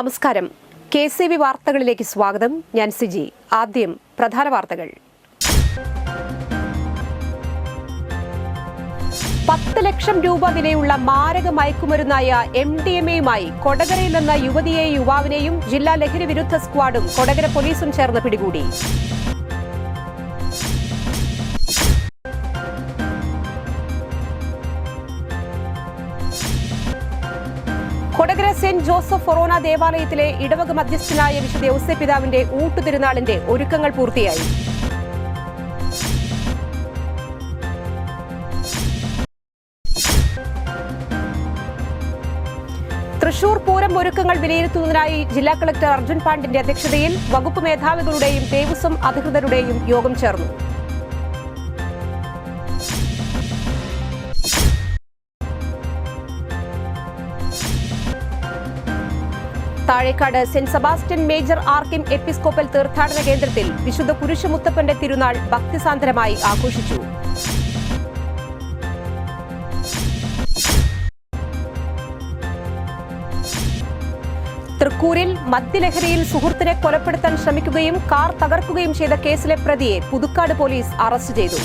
നമസ്കാരം. KCB വാർത്തകളിലേക്ക് സ്വാഗതം. ഞാൻ സിജി. ആദ്യം പ്രധാന വാർത്തകൾ. 10 ലക്ഷം രൂപ വിലയുള്ള മാരക മയക്കുമരുന്നായ MDMAയുമായി കൊടകരയിൽ നിന്ന് യുവതിയെയും യുവാവിനെയും ജില്ലാ ലഹരി വിരുദ്ധ സ്ക്വാഡും കൊടകര പോലീസും ചേർന്ന് പിടികൂടി. കൊടകര സെന്റ് ജോസഫ് ഫൊറോന ദേവാലയത്തിലെ ഇടവക മധ്യസ്ഥനായ വിശുദ്ധ ഔസേപ്പ് പിതാവിന്റെ ഊട്ടുതിരുനാളിന്റെ ഒരുക്കങ്ങൾ പൂർത്തിയായി. തൃശൂർ പൂരം ഒരുക്കങ്ങൾ വിലയിരുത്തുന്നതിനായി ജില്ലാ കളക്ടർ അർജുൻ പാണ്ഡ്യന്റെ അധ്യക്ഷതയിൽ വകുപ്പ് മേധാവികളുടെയും ദേവസ്വം അധികൃതരുടെയും യോഗം ചേർന്നു. Thazhekkad saint Sebastian major archiepiscopal തീർത്ഥാടന കേന്ദ്രത്തിൽ വിശുദ്ധ കുരിശുമുത്തപ്പന്റെ തിരുനാൾ ഭക്തിസാന്ദ്രമായി ആഘോഷിച്ചു. തൃക്കൂരിൽ മദ്യലഹരിയിൽ സുഹൃത്തിനെ കൊലപ്പെടുത്താൻ ശ്രമിക്കുകയും കാർ തകർക്കുകയും ചെയ്ത കേസിലെ പ്രതിയെ പുതുക്കാട് പോലീസ് അറസ്റ്റ് ചെയ്തു.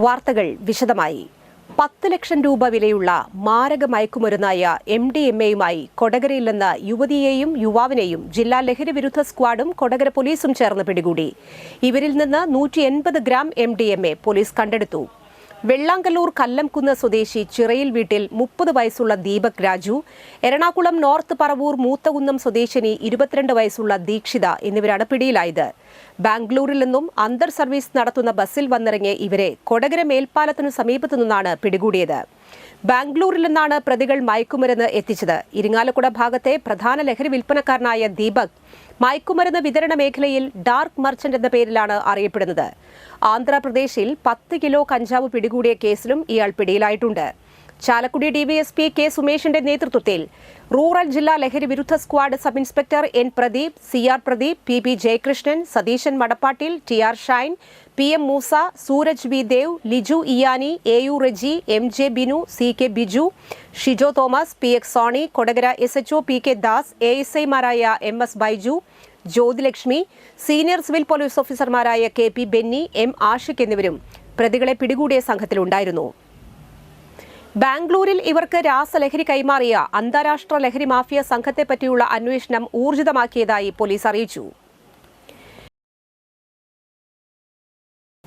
വാർത്തകൾ വിശദമായി. 10 ലക്ഷം രൂപ വിലയുള്ള മാരക മയക്കുമരുന്നായ MDMAയുമായി കൊടകരയിൽ നിന്ന് യുവതിയെയും യുവാവിനെയും ജില്ലാ ലഹരി വിരുദ്ധ സ്ക്വാഡും കൊടകര പോലീസും ചേർന്ന് പിടികൂടി. ഇവരിൽ നിന്ന് 180 ഗ്രാം MDMA പോലീസ് കണ്ടെടുത്തു. വെള്ളാങ്കല്ലൂർ കല്ലംകുന്ന് സ്വദേശി ചിറയിൽ വീട്ടിൽ 30 വയസ്സുള്ള ദീപക് രാജു, എറണാകുളം നോർത്ത് പറവൂർ മൂത്തകുന്നം സ്വദേശിനി 22 വയസ്സുള്ള ദീക്ഷിത എന്നിവരാണ് പിടിയിലായത്. ബാംഗ്ലൂരിൽ നിന്നും അന്തർ സർവീസ് നടത്തുന്ന ബസ്സിൽ വന്നിറങ്ങിയ ഇവരെ കൊടകര മേൽപ്പാലത്തിനു സമീപത്തു നിന്നാണ് പിടികൂടിയത്. ബാംഗ്ലൂരിൽ നിന്നാണ് പ്രതികൾ മയക്കുമരുന്ന് എത്തിച്ചത്. ഇരിങ്ങാലക്കുട ഭാഗത്തെ പ്രധാന ലഹരി വിൽപ്പനക്കാരനായ ദീപക് മയക്കുമരുന്ന് വിതരണ മേഖലയിൽ ഡാർക്ക് മർച്ചന്റ് എന്ന പേരിലാണ് അറിയപ്പെടുന്നത്. ആന്ധ്രാപ്രദേശിൽ 10 കിലോ കഞ്ചാവ് പിടികൂടിയ കേസിലും ഇയാൾ പിടിയിലായിട്ടുണ്ട്. ചാലക്കുടി DVSP K സുമേഷിന്റെ നേതൃത്വത്തിൽ റൂറൽ ജില്ലാ ലഹരി വിരുദ്ധ squad sub inspector N Pradeep, CR Pradeep, PP Jayakrishnan, Satheesan Madappattil, TR Shine, PM Moosa, Sooraj V Dev, Liju Iyani, AU Reji, MJ Binu, CK Biju, Shijo Thomas, PX Soni, Kodakara SHO PK Das, ASI-മാരായ MS Baiju, Jyothilakshmi, senior civil police ഓഫീസർമാരായ KP ബെന്നി, M ആഷിഖ് എന്നിവരും പ്രതികളെ പിടികൂടിയ സംഘത്തിലുണ്ടായിരുന്നു. ബാംഗ്ലൂരിൽ ഇവർക്ക് രാസലഹരി കൈമാറിയ അന്താരാഷ്ട്ര ലഹരി മാഫിയ സംഘത്തെപ്പറ്റിയുള്ള അന്വേഷണം ഊർജിതമാക്കിയതായി പോലീസ് അറിയിച്ചു.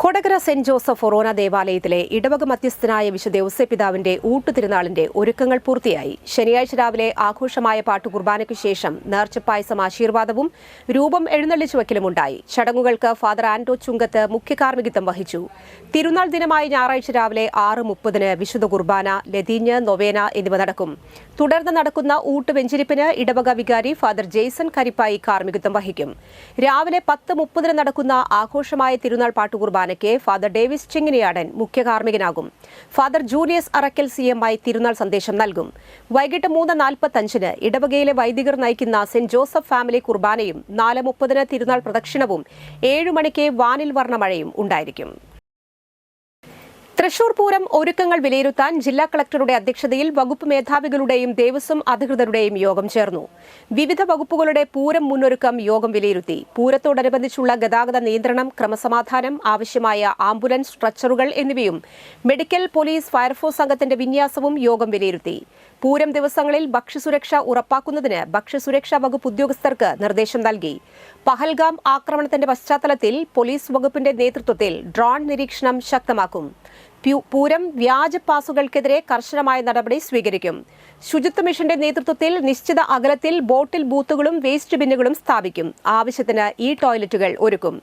കൊടകര സെന്റ് ജോസഫ് ഫൊറോന ദേവാലയത്തിലെ ഇടവക മധ്യസ്ഥനായ വിശുദ്ധ ഔസേപ്പ് പിതാവിന്റെ ഊട്ടുതിരുനാളിന്റെ ഒരുക്കങ്ങൾ പൂർത്തിയായി. ശനിയാഴ്ച രാവിലെ ആഘോഷമായ പാട്ടുകുർബാനയ്ക്കു ശേഷം നേർച്ചപ്പായസം ആശീർവാദവും രൂപം എഴുന്നള്ളിച്ചു വയ്ക്കലുമുണ്ടായി. ചടങ്ങുകൾക്ക് ഫാദർ ആന്റോ ചുങ്കത്ത് മുഖ്യ കാർമ്മികത്വം വഹിച്ചു. തിരുനാൾ ദിനമായ ഞായറാഴ്ച രാവിലെ 6:30 വിശുദ്ധ കുർബാന, ലതീഞ്ഞ്, നൊവേന എന്നിവ നടക്കും. തുടർന്ന് നടക്കുന്ന ഊട്ടുവെഞ്ചിരിപ്പിന് ഇടവക വികാരി ഫാദർ ജെയ്സൺ കരിപ്പായി കാർമ്മികത്വം വഹിക്കും. രാവിലെ 10:30 നടക്കുന്ന ആഘോഷമായ തിരുനാൾ പാട്ടുകുർബാന ഫാദർ ഡേവിസ് ചിങ്ങിനിയാടൻ മുഖ്യ കാർമ്മികനാകും. ഫാദർ ജൂലിയസ് അറക്കൽ CMI തിരുനാൾ സന്ദേശം നൽകും. വൈകിട്ട് 3:45 ഇടവകയിലെ വൈദികർ നയിക്കുന്ന സെന്റ് ജോസഫ് ഫാമിലി കുർബാനയും 4:30 തിരുനാൾ പ്രദക്ഷിണവും 7 മണിക്ക് വാനിൽ വർണ്ണമഴയും ഉണ്ടായിരിക്കും. തൃശൂർ പൂരം ഒരുക്കങ്ങൾ വിലയിരുത്താൻ ജില്ലാ കളക്ടറുടെ അധ്യക്ഷതയിൽ വകുപ്പ് മേധാവികളുടെയും ദേവസ്വം അധികൃതരുടെയും യോഗം ചേർന്നു. വിവിധ വകുപ്പുകളുടെ പൂരം മുന്നൊരുക്കം യോഗം വിലയിരുത്തി. പൂരത്തോടനുബന്ധിച്ചുള്ള ഗതാഗത നിയന്ത്രണം, ക്രമസമാധാനം, ആവശ്യമായ ആംബുലൻസ്, സ്ട്രെച്ചറുകൾ എന്നിവയും മെഡിക്കൽ, പോലീസ്, ഫയർഫോഴ്സ് സംഘത്തിന്റെ വിന്യാസവും യോഗം വിലയിരുത്തി. പൂരം ദിവസങ്ങളിൽ ഭക്ഷ്യസുരക്ഷ ഉറപ്പാക്കുന്നതിന് ഭക്ഷ്യസുരക്ഷാ വകുപ്പ് ഉദ്യോഗസ്ഥർക്ക് നിർദ്ദേശം നൽകി. പഹൽഗാം ആക്രമണത്തിന്റെ പശ്ചാത്തലത്തിൽ പോലീസ് വകുപ്പിന്റെ നേതൃത്വത്തിൽ ഡ്രോൺ നിരീക്ഷണം ശക്തമാക്കും. പൂരം വ്യാജ പാസുകൾക്കെതിരെ കർശനമായ നടപടി സ്വീകരിക്കും. ശുചിത്വ മിഷന്റെ നേതൃത്വത്തിൽ നിശ്ചിത അകലത്തിൽ ബോട്ടിൽ ബൂത്തുകളും വേസ്റ്റ് ബിന്നുകളും സ്ഥാപിക്കും. ആവശ്യത്തിന് ടോയ്ലറ്റുകൾ ഒരുക്കും.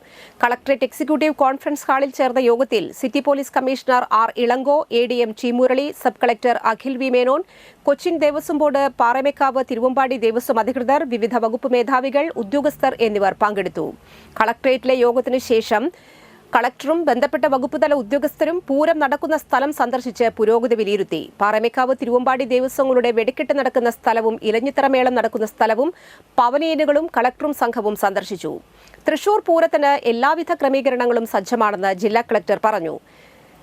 കളക്ടറേറ്റ് എക്സിക്യൂട്ടീവ് കോൺഫറൻസ് ഹാളിൽ ചേർന്ന യോഗത്തിൽ city police commissioner R Ilango, ADM T Murali, sub collector Akhil V Menon, Cochin Devaswom board, Paramekkavu, Thiruvambadi Devaswom അധികൃതർ, വിവിധ വകുപ്പ് മേധാവികൾ, ഉദ്യോഗസ്ഥർ എന്നിവർ പങ്കെടുത്തു. കളക്ടറേറ്റിലെ യോഗത്തിനു ശേഷം കളക്ടറും ബന്ധപ്പെട്ട വകുപ്പുതല ഉദ്യോഗസ്ഥരും പൂരം നടക്കുന്ന സ്ഥലം സന്ദർശിച്ച് പുരോഗതി വിലയിരുത്തി. പാറമേക്കാവ് തിരുവമ്പാടി ദേവസ്വങ്ങളുടെ വെടിക്കെട്ട് നടക്കുന്ന സ്ഥലവും ഇലഞ്ഞിത്തറമേളം നടക്കുന്ന സ്ഥലവും പവനേനുകളും കളക്ടറും സംഘവും സന്ദർശിച്ചു. തൃശൂർ പൂരത്തിന് എല്ലാവിധ ക്രമീകരണങ്ങളും സജ്ജമാണെന്ന് ജില്ലാ കളക്ടർ പറഞ്ഞു.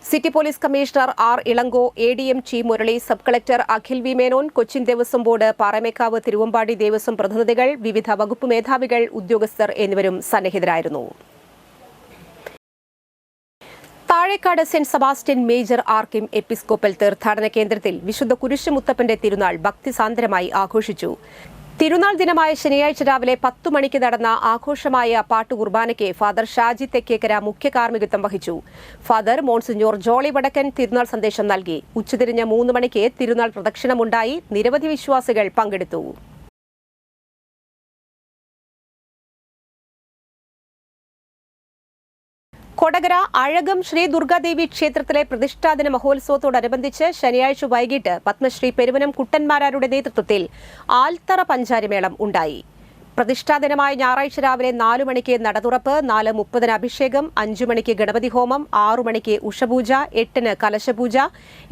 City police commissioner R Elango, ADM T Murali, sub collector Akhil V Menon, Cochin Devaswom board, Paramekkavu Thiruvambadi Devaswom പ്രതിനിധികൾ, വിവിധ വകുപ്പ് മേധാവികൾ, ഉദ്യോഗസ്ഥർ എന്നിവരും സന്നിഹിതരായിരുന്നു. Thazhekad saint Sebastian major archiepiscopal തീർത്ഥാടന കേന്ദ്രത്തിൽ വിശുദ്ധ കുരിശുമുത്തപ്പന്റെ തിരുനാൾ ഭക്തിസാന്ദ്രമായി ആഘോഷിച്ചു. തിരുനാൾ ദിനമായ ശനിയാഴ്ച രാവിലെ 10 മണിക്ക് നടന്ന ആഘോഷമായ പാട്ടുകുർബാനയ്ക്ക് ഫാദർ ഷാജി തെക്കേക്കര മുഖ്യ കാർമ്മികത്വം വഹിച്ചു. ഫാദർ മോൺസിഞ്ഞോർ ജോളി വടക്കൻ തിരുനാൾ സന്ദേശം നൽകി. ഉച്ചതിരിഞ്ഞ് 3 മണിക്ക് തിരുനാൾ പ്രദക്ഷിണമുണ്ടായി. നിരവധി വിശ്വാസികൾ പങ്കെടുത്തു. കൊടകര അഴകം ശ്രീ ദുർഗാദേവി ക്ഷേത്രത്തിലെ പ്രതിഷ്ഠാദിന മഹോത്സവത്തോടനുബന്ധിച്ച് ശനിയാഴ്ച വൈകിട്ട് പത്മശ്രീ പെരുവനം കുട്ടന്മാരാരുടെ നേതൃത്വത്തിൽ ആൽത്തറ പഞ്ചാരിമേളം ഉണ്ടായി. പ്രതിഷ്ഠാദിനമായ ഞായറാഴ്ച രാവിലെ 4 മണിക്ക് നടതുറപ്പ്, 4:30 അഭിഷേകം, 5 മണിക്ക് ഗണപതി ഹോമം, 6 മണിക്ക് ഉഷപൂജ, 8 കലശപൂജ,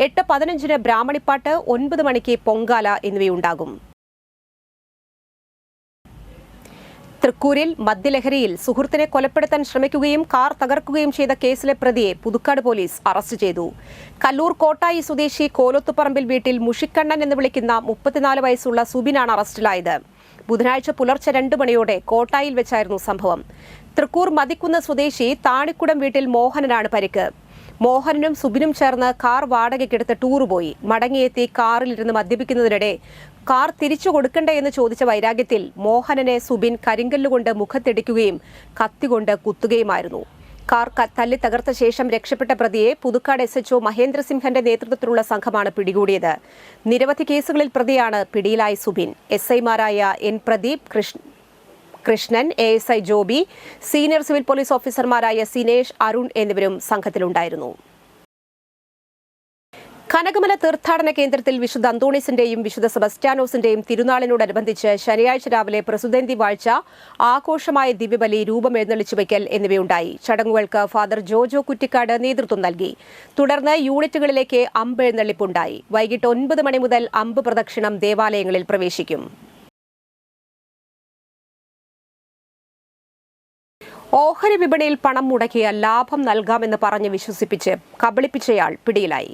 8:15 ബ്രാഹ്മണിപ്പാട്ട്, 9 മണിക്ക് പൊങ്കാല എന്നിവയുണ്ടാകും. തൃക്കൂരിൽ മദ്യലഹരിയിൽ സുഹൃത്തിനെ കൊലപ്പെടുത്താൻ ശ്രമിക്കുകയും കാർ തകർക്കുകയും ചെയ്ത കേസിലെ പ്രതിയെ പുതുക്കാട് പോലീസ് അറസ്റ്റ് ചെയ്തു. കല്ലൂർ കോട്ടായി സ്വദേശി കോലത്തുപറമ്പിൽ വീട്ടിൽ മുഷിക്കണ്ണൻ എന്ന് വിളിക്കുന്ന 34 വയസ്സുള്ള സുബിനാണ് അറസ്റ്റിലായത്. ബുധനാഴ്ച പുലർച്ചെ 2 മണിയോടെ കോട്ടായിൽ വെച്ചായിരുന്നു സംഭവം. തൃക്കൂർ മതിക്കുന്ന സ്വദേശി താണിക്കുടം വീട്ടിൽ മോഹനനാണ് പരിക്ക്. മോഹനനും സുബിനും ചേർന്ന് കാർ വാടകയ്ക്കെടുത്ത് ടൂർ പോയി. മടങ്ങിയെത്തി കാറിലിരുന്ന് മദ്യപിക്കുന്നതിനിടെ കാർ തിരിച്ചു കൊടുക്കണ്ടേ എന്ന് ചോദിച്ച വൈരാഗ്യത്തിൽ മോഹനനെ സുബിൻ കരിങ്കല്ലുകൊണ്ട് മുഖത്തിടിക്കുകയും കത്തികൊണ്ട് കുത്തുകയുമായിരുന്നു. കാർ തല്ലി തകർത്ത ശേഷം രക്ഷപ്പെട്ട പ്രതിയെ പുതുക്കാട് SHO മഹേന്ദ്രസിംഹന്റെ നേതൃത്വത്തിലുള്ള സംഘമാണ് പിടികൂടിയത്. നിരവധി കേസുകളിൽ പ്രതിയാണ് പിടിയിലായ സുബിൻ. SIമാരായ N Pradeep, Krishnan, ASI Joby, senior civil police ഓഫീസർമാരായ സിനേഷ്, അരുൺ എന്നിവരും സംഘത്തിലുണ്ടായിരുന്നു. കനകമല തീർത്ഥാടന കേന്ദ്രത്തിൽ വിശുദ്ധ അന്തോണീസിന്റെയും വിശുദ്ധ സെബസ്റ്റ്യാനോസിന്റെയും തിരുനാളിനോടനുബന്ധിച്ച് ശനിയാഴ്ച രാവിലെ പ്രസുതേന്തി വാഴ്ച, ആഘോഷമായ ദിവ്യബലി, രൂപമെഴുന്നള്ളിച്ചു വയ്ക്കൽ എന്നിവയുണ്ടായി. ചടങ്ങുകൾക്ക് ഫാദർ ജോജോ കുറ്റിക്കാട് നേതൃത്വം നൽകി. തുടർന്ന് യൂണിറ്റുകളിലേക്ക് അമ്പ് എഴുന്നള്ളിപ്പുണ്ടായി. വൈകിട്ട് 9 മണി മുതൽ അമ്പ് പ്രദക്ഷിണം ദേവാലയങ്ങളിൽ പ്രവേശിക്കും. ഓഹരി വിപണിയിൽ പണം മുടക്കിയ ലാഭം നൽകാമെന്ന് പറഞ്ഞ് വിശ്വസിപ്പിച്ച് കബളിപ്പിച്ചയാൾ പിടിയിലായി.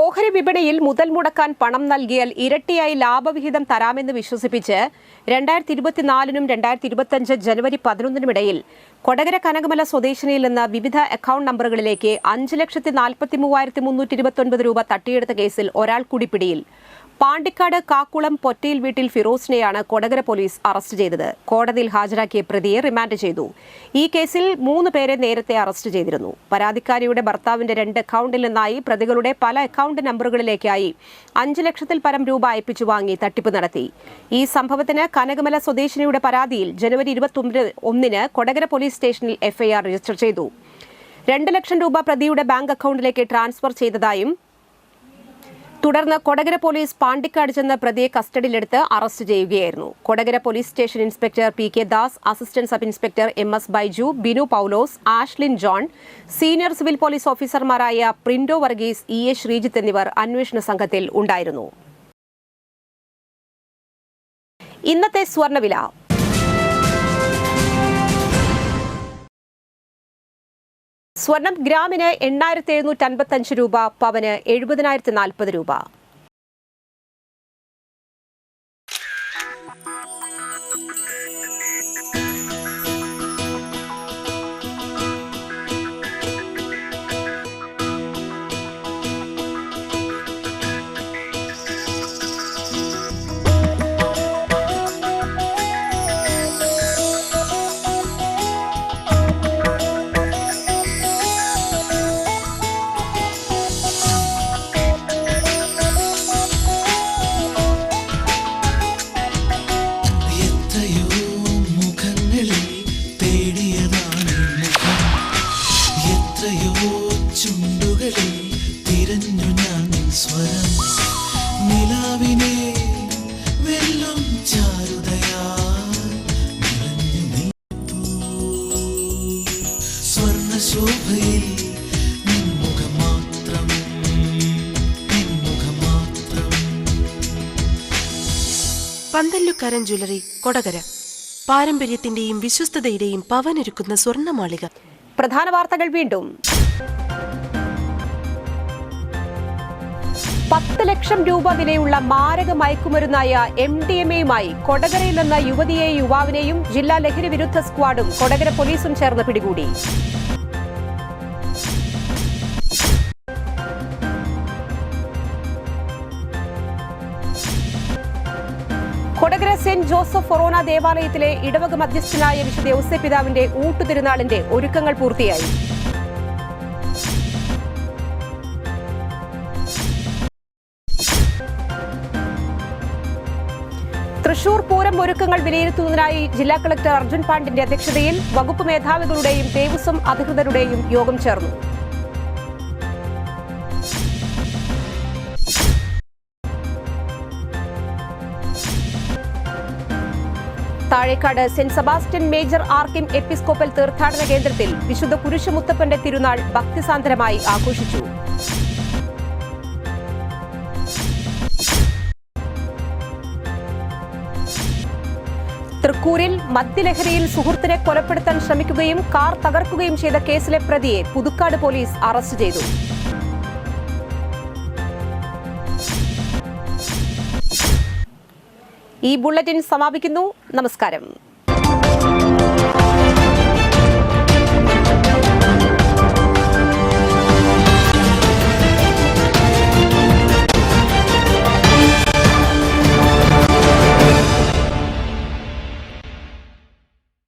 ഓഹരി വിപണിയിൽ മുതൽ മുടക്കാൻ പണം നൽകിയാൽ ഇരട്ടിയായി ലാഭവിഹിതം തരാമെന്ന് വിശ്വസിപ്പിച്ച് 2024നും 2025 ജനുവരി 11നും ഇടയിൽ കൊടകര കനകമല സ്വദേശിനിയിൽ നിന്ന് വിവിധ അക്കൗണ്ട് നമ്പറുകളിലേക്ക് 5,43,329 രൂപ തട്ടിയെടുത്ത കേസിൽ ഒരാൾ കൂടി പിടിയിൽ. പാണ്ടിക്കാട് കാക്കുളം പൊറ്റയിൽ വീട്ടിൽ ഫിറോസിനെയാണ് കൊടകര പോലീസ് അറസ്റ്റ് ചെയ്തത്. കോടതിയിൽ ഹാജരാക്കിയ പ്രതിയെ റിമാൻഡ് ചെയ്തു. ഈ കേസിൽ 3 പേരെ നേരത്തെ അറസ്റ്റ് ചെയ്തിരുന്നു. പരാതിക്കാരിയുടെ ഭർത്താവിന്റെ 2 അക്കൗണ്ടിൽ നിന്നായി പ്രതികളുടെ പല അക്കൗണ്ട് നമ്പറുകളിലേക്കായി 5 ലക്ഷത്തിൽ പരം രൂപ അയപ്പിച്ചു വാങ്ങി തട്ടിപ്പ് നടത്തി. ഈ സംഭവത്തിന് കനകമല സ്വദേശിനിയുടെ പരാതിയിൽ ജനുവരി 21 കൊടകര പോലീസ് സ്റ്റേഷനിൽ FIR രജിസ്റ്റർ ചെയ്തു. 2 ലക്ഷം രൂപ പ്രതിയുടെ ബാങ്ക് അക്കൗണ്ടിലേക്ക് ട്രാൻസ്ഫർ ചെയ്തതായും തുടർന്ന് കൊടകര പോലീസ് പാണ്ടിക്കാട് ചെന്ന് പ്രതിയെ കസ്റ്റഡിയിലെടുത്ത് അറസ്റ്റ് ചെയ്യുകയായിരുന്നു. Kodakara police station inspector PK Das, assistant sub inspector MS Baiju, Binu Paulose, Ashlin John, senior civil police ഓഫീസർമാരായ പ്രിൻഡോ വർഗീസ്, EA ശ്രീജിത്ത് എന്നിവർ അന്വേഷണ സംഘത്തിൽ ഉണ്ടായിരുന്നു. ഇന്നത്തെ സ്വർണ്ണവില. സ്വർണം ഗ്രാമിന് 8,755 രൂപ, പവന് 70,040 രൂപ. പന്തല്ലുക്കാരൻ ജ്വല്ലറി, കൊടകര. പാരമ്പര്യത്തിന്റെയും വിശ്വസ്തതയുടെയും പവനൊരുക്കുന്ന സ്വർണ്ണമാളിക. പ്രധാന വാർത്തകൾ വീണ്ടും. 10 ലക്ഷം രൂപ വിലയുള്ള മാരക മയക്കുമരുന്നായ MDMAയുമായി കൊടകരയിൽ നിന്ന് യുവതിയെയും യുവാവിനെയും ജില്ലാ ലഹരി വിരുദ്ധ സ്ക്വാഡും കൊടകര പോലീസും ചേർന്ന് പിടികൂടി. കൊടകര സെന്റ് ജോസഫ് ഫൊറോന ദേവാലയത്തിലെ ഇടവക മധ്യസ്ഥനായ വിശുദ്ധ ഔസേപ്പിതാവിന്റെ ഊട്ടുതിരുനാളിന്റെ ഒരുക്കങ്ങൾ പൂർത്തിയായി. തൃശൂർ പൂരം ഒരുക്കങ്ങൾ വിലയിരുത്തുന്നതിനായി ജില്ലാ കളക്ടർ അർജുൻ പാണ്ഡിന്റെ അധ്യക്ഷതയിൽ വകുപ്പ് മേധാവികളുടെയും ദേവസ്വം അധികൃതരുടെയും യോഗം ചേർന്നു. Thazhekkad saint Sebastian major archiepiscopal തീർത്ഥാടന കേന്ദ്രത്തിൽ വിശുദ്ധ കുരിശുമുത്തപ്പന്റെ തിരുനാൾ ഭക്തിസാന്ദ്രമായി ആഘോഷിച്ചു. തൃക്കൂരിൽ മദ്യലഹരിയിൽ സുഹൃത്തിനെ കൊലപ്പെടുത്താൻ ശ്രമിക്കുകയും കാർ തകർക്കുകയും ചെയ്ത കേസിലെ പ്രതിയെ പുതുക്കാട് പോലീസ് അറസ്റ്റ് ചെയ്തു. ഈ ബുള്ളറ്റിൻ സമാപിക്കുന്നു. നമസ്കാരം.